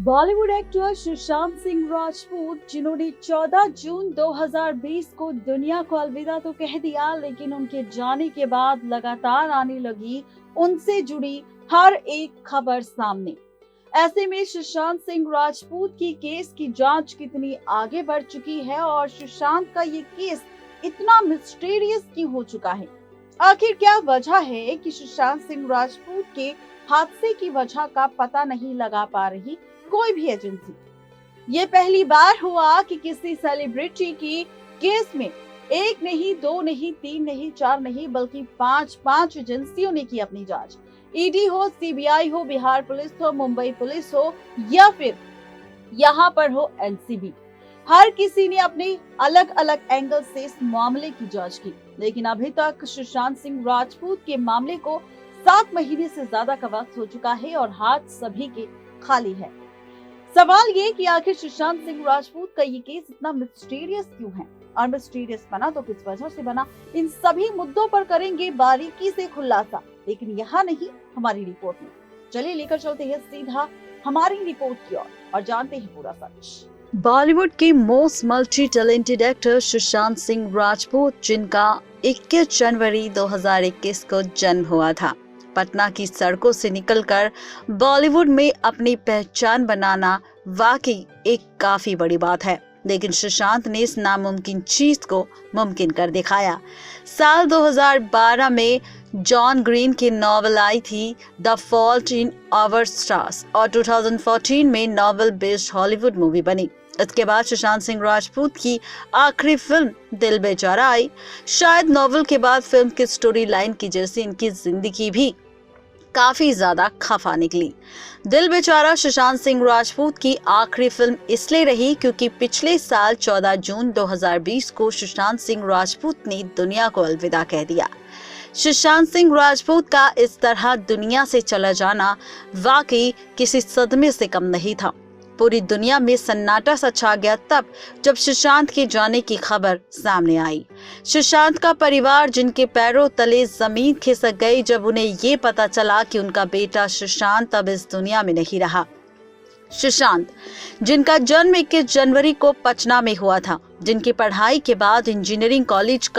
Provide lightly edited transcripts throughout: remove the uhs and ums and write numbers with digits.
Bollywood actor Sushant Singh Rajput, जिन्होंने 14 जून 2020 को दुनिया को अलविदा तो कह दिया, लेकिन उनके जाने के बाद लगातार आने लगी उनसे जुड़ी हर एक खबर सामने। ऐसे में सुशांत सिंह राजपूत की केस की जांच कितनी आगे बढ़ चुकी है और सुशांत का ये केस इतना मिस्टीरियस क्यों हो चुका है? आखिर क्या वजह है कि सुशांत सिंह राजपूत के हादसे की वजह का पता नहीं लगा पा रही कोई भी एजेंसी? ये पहली बार हुआ कि किसी सेलिब्रिटी की केस में एक नहीं, दो नहीं, तीन नहीं, चार नहीं, बल्कि पांच एजेंसियों ने की अपनी जांच। ईडी हो, सीबीआई हो, बिहार पुलिस हो, मुंबई पुलिस हो या फिर यहाँ पर हो एनसीबी, हर किसी ने अपने अलग अलग एंगल से इस मामले की जांच की। लेकिन अभी तक सुशांत सिंह राजपूत के मामले को 7 महीने से ज्यादा का वक्त हो चुका है और हाथ सभी के खाली है। सवाल ये कि आखिर सुशांत सिंह राजपूत का ये केस इतना मिस्टीरियस क्यों है और मिस्टीरियस बना तो किस वजह से बना? इन सभी मुद्दों पर करेंगे बारीकी से खुलासा, लेकिन यहाँ नहीं, हमारी रिपोर्ट में। चलिए लेकर चलते हैं सीधा हमारी रिपोर्ट की ओर और जानते हैं पूरा सच। बॉलीवुड के most multi talented actor Sushant Singh Rajput, जिनका 21 जनवरी 2021 को जन्म हुआ था, पटना की सड़कों से निकलकर बॉलीवुड में अपनी पहचान बनाना वाकई एक काफी बड़ी बात है। लेकिन सुशांत ने इस नामुमकिन चीज को मुमकिन कर दिखाया। साल 2012 में जॉन ग्रीन की नॉवेल आई थी the fault in our stars और 2014 में नॉवेल बेस्ड हॉलीवुड मूवी बनी। इसके बाद सुशांत सिंह राजपूत की आखिरी फिल्म दिल बेचारा आई। शायद नॉवेल के बाद फिल्म की स्टोरी लाइन की जैसी इनकी जिंदगी भी काफी ज्यादा खफा निकली। दिल बेचारा सुशांत सिंह राजपूत की आखिरी फिल्म इसलिए रही क्योंकि पिछले साल 14 जून 2020 को सुशांत सिंह राजपूत ने दुनिया को अलविदा कह दिया। सुशांत सिंह राजपूत का इस तरह दुनिया से चला जाना वाकई किसी सदमे से कम नहीं था। पूरी दुनिया में सन्नाटा सा छा गया तब जब सुशांत के जाने की खबर सामने आई। सुशांत का परिवार, जिनके पैरों तले जमीन खिसक गई जब उन्हें ये पता चला कि उनका बेटा सुशांत अब इस दुनिया में नहीं रहा। सुशांत, जिनका जन्म 21 जनवरी को पटना में हुआ था, जिनकी पढ़ाई के बाद इंजीनियरिंग कॉलेज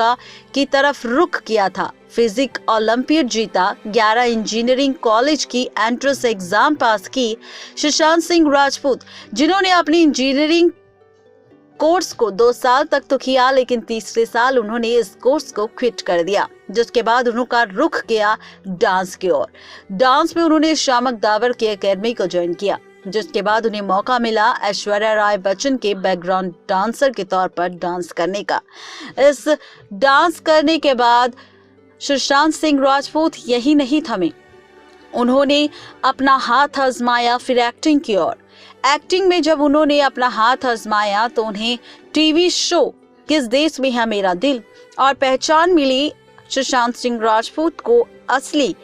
की तरफ रुख किया था, फिजिक ओलंपियड जीता, 11 इंजीनियरिंग कॉलेज की एंट्रेंस एग्जाम पास की। सुशांत सिंह राजपूत, जिन्होंने अपनी इंजीनियरिंग कोर्स को 2 साल तक तो किया, लेकिन तीसरे साल उन्होंने इस कोर्स को क्विट कर दिया, जिसके बाद उनका रुख किया डांस की ओर। डांस में उन्होंने शामक दावर की एकेडमी को ज्वाइन किया, जिसके बाद उन्हें मौका मिला ऐश्वर्या राय बच्चन के बैकग्राउंड डांसर के तौर पर डांस करने का। इस डांस करने के बाद सुशांत सिंह राजपूत यही नहीं थमे, उन्होंने अपना हाथ आजमाया फिर एक्टिंग की ओर। एक्टिंग में जब उन्होंने अपना हाथ आजमाया तो उन्हें टीवी शो किस देश में है मेरा दिल और पहचान मिली सुशांत सिंह राजपूत को असली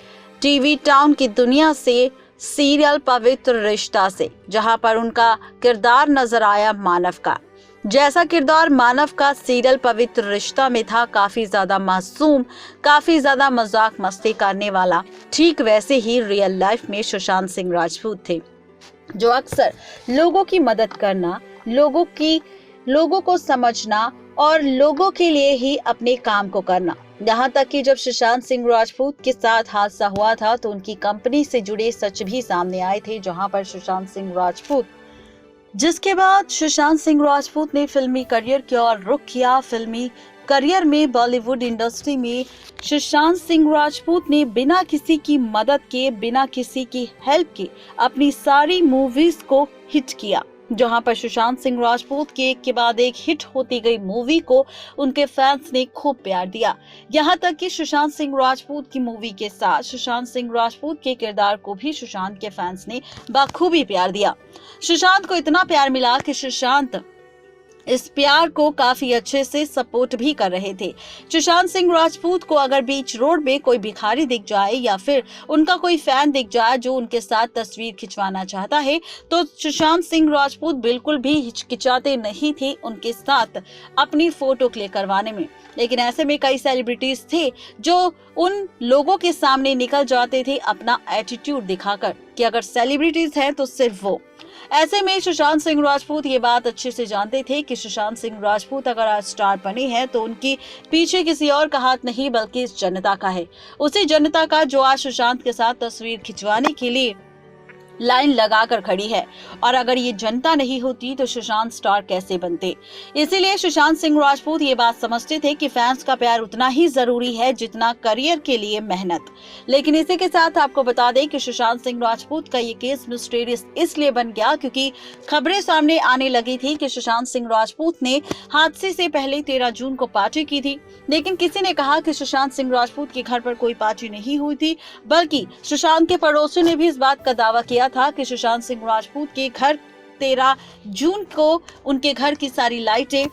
टीवी टाउन की दुनिया से, सीरियल पवित्र रिश्ता से, जहां पर उनका किरदार नजर आया मानव का। जैसा किरदार मानव का सीरियल पवित्र रिश्ता में था, काफी ज्यादा मासूम, काफी ज्यादा मजाक मस्ती करने वाला, ठीक वैसे ही रियल लाइफ में सुशांत सिंह राजपूत थे, जो अक्सर लोगों की मदद करना, लोगों को समझना और लोगों के लिए ही अपने काम को करना। यहाँ तक कि जब सुशांत सिंह राजपूत के साथ हादसा हुआ था तो उनकी कंपनी से जुड़े सच भी सामने आए थे, जहां पर सुशांत सिंह राजपूत, जिसके बाद सुशांत सिंह राजपूत ने फिल्मी करियर की ओर रुख किया। फिल्मी करियर में बॉलीवुड इंडस्ट्री में सुशांत सिंह राजपूत ने बिना किसी की मदद के, बिना किसी की हेल्प के अपनी सारी मूवीज को हिट किया, जहां पर सुशांत सिंह राजपूत के एक के बाद एक हिट होती गई मूवी को उनके फैंस ने खूब प्यार दिया। यहां तक कि सुशांत सिंह राजपूत की मूवी के साथ सुशांत सिंह राजपूत के किरदार को भी सुशांत के फैंस ने बखूबी प्यार दिया। सुशांत को इतना प्यार मिला कि सुशांत इस प्यार को काफी अच्छे से सपोर्ट भी कर रहे थे। सुशांत सिंह राजपूत को अगर बीच रोड में कोई भिखारी दिख जाए या फिर उनका कोई फैन दिख जाए जो उनके साथ तस्वीर खिंचवाना चाहता है, तो सुशांत सिंह राजपूत बिल्कुल भी हिचकिचाते नहीं थे उनके साथ अपनी फोटो क्लिक करवाने में। लेकिन ऐसे में कई सेलिब्रिटीज थे जो उन लोगों के सामने निकल जाते थे अपना एटीट्यूड दिखाकर कि अगर सेलिब्रिटीज हैं तो सिर्फ वो। ऐसे में सुशांत सिंह राजपूत ये बात अच्छे से जानते थे कि सुशांत सिंह राजपूत अगर आज स्टार बने हैं तो उनकी पीछे किसी और का हाथ नहीं बल्कि इस जनता का है, उसी जनता का जो आज सुशांत के साथ तस्वीर खिंचवाने के लिए लाइन लगाकर खड़ी है। और अगर ये जनता नहीं होती तो सुशांत स्टार कैसे बनते। इसीलिए सुशांत सिंह राजपूत ये बात समझते थे कि फैंस का प्यार उतना ही जरूरी है जितना करियर के लिए मेहनत। लेकिन इसी के साथ आपको बता दें कि सुशांत सिंह राजपूत का ये केस मिस्टीरियस इसलिए बन गया क्योंकि खबरें सामने आने लगी थी कि सुशांत सिंह राजपूत ने हादसे से पहले 13 जून को पार्टी की थी। लेकिन किसी ने कहा कि सुशांत सिंह राजपूत के घर पर कोई पार्टी नहीं हुई थी, बल्कि सुशांत के पड़ोसियों ने भी इस बात का दावा किया था कि सुशांत सिंह राजपूत के घर 13 जून को उनके घर की सारी लाइटें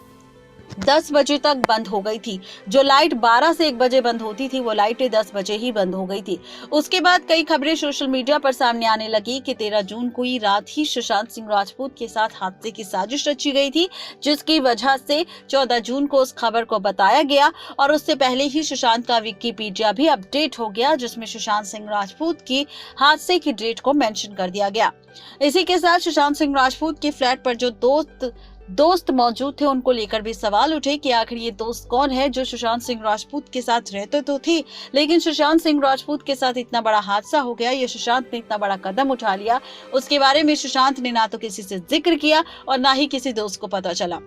10 बजे तक बंद हो गई थी। जो लाइट 12 से 1 बजे बंद होती थी वो लाइटें 10 बजे ही बंद हो गई थी। उसके बाद कई खबरें सोशल मीडिया पर सामने आने लगी कि 13 जून को ही रात ही सुशांत सिंह राजपूत के साथ हादसे की साजिश रची गई थी, जिसकी वजह से 14 जून को उस खबर को बताया गया और उससे पहले ही सुशांत का विकिपीडिया भी अपडेट हो गया, जिसमें सुशांत सिंह राजपूत की हादसे की डेट को मेंशन कर दिया गया। इसी के साथ सुशांत सिंह राजपूत के फ्लैट पर जो दोस्त मौजूद थे उनको लेकर भी सवाल उठे कि आखिर ये दोस्त कौन है जो सुशांत सिंह राजपूत के साथ रहते तो थे, लेकिन सुशांत सिंह राजपूत के साथ इतना बड़ा हादसा हो गया, ये सुशांत ने इतना बड़ा कदम उठा लिया, उसके बारे में सुशांत ने ना तो किसी से जिक्र किया और ना ही किसी दोस्त को पता चला।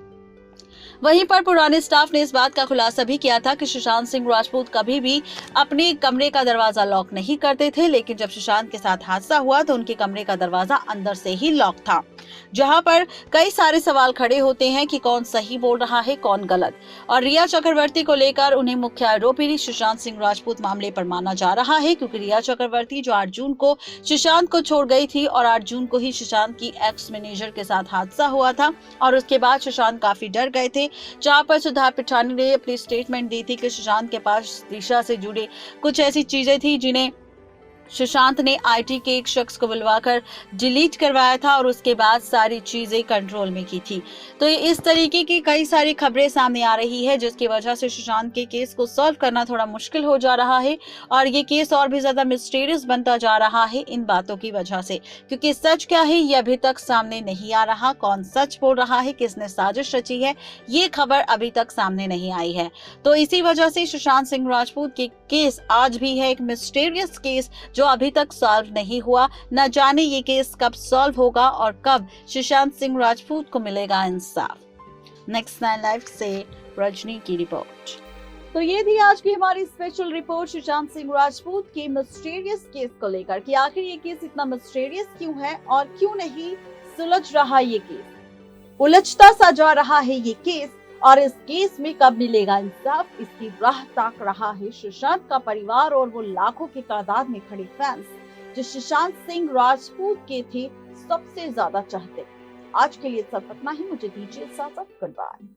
वहीं पर पुराने स्टाफ ने इस बात का खुलासा भी किया था कि सुशांत सिंह राजपूत कभी भी अपने कमरे का दरवाजा लॉक नहीं करते थे, लेकिन जब सुशांत के साथ हादसा हुआ तो उनके कमरे का दरवाजा अंदर से ही लॉक था, जहां पर कई सारे सवाल खड़े होते हैं कि कौन सही बोल रहा है कौन गलत। और रिया चक्रवर्ती को लेकर उन्हें मुख्य आरोपी सुशांत सिंह राजपूत मामले पर माना जा रहा है, क्योंकि रिया चक्रवर्ती जो 8 जून को सुशांत को छोड़ गई थी और 8 जून को ही सुशांत की एक्स मैनेजर के साथ हादसा हुआ था और उसके बाद सुशांत काफी डर गए थे, जहां पर सुधा पिठानी ने अपनी स्टेटमेंट दी थी कि सुशांत के पास दिशा से जुड़े कुछ ऐसी चीजें थी जिन्हें सुशांत ने आईटी के एक शख्स को बुलवाकर डिलीट करवाया था और उसके बाद सारी चीजें कंट्रोल में की थी। तो इस तरीके की कई सारी खबरें सामने आ रही है, जिसकी वजह से सुशांत के केस को सॉल्व करना थोड़ा मुश्किल हो जा रहा है और ये केस और भी ज्यादा मिस्टीरियस बनता जा रहा है इन बातों की वजह से, क्योंकि सच क्या है ये अभी तक सामने नहीं आ रहा। कौन सच बोल रहा है, किसने साजिश रची है, ये खबर अभी तक सामने नहीं आई है। तो इसी वजह से सुशांत सिंह राजपूत के केस आज भी है एक मिस्टीरियस केस जो अभी तक सॉल्व नहीं हुआ। न जाने ये केस कब सॉल्व होगा और कब सुशांत सिंह राजपूत को मिलेगा इंसाफ। नेक्स्ट 9 लाइव से रजनी की रिपोर्ट। तो ये थी आज की हमारी स्पेशल रिपोर्ट सुशांत सिंह राजपूत के मिस्टीरियस केस को लेकर कि आखिर ये केस इतना मिस्टीरियस क्यों है और क्यों नहीं सुलझ रहा ये केस, उलझता सा जा रहा है ये केस और इस केस में कब मिलेगा इंसाफ, इसकी राह ताक रहा है सुशांत का परिवार और वो लाखों की तादाद में खड़े फैंस जो सुशांत सिंह राजपूत के थे सबसे ज्यादा चाहते। आज के लिए सब इतना ही, मुझे दीजिए इजाजत, गुड बाय।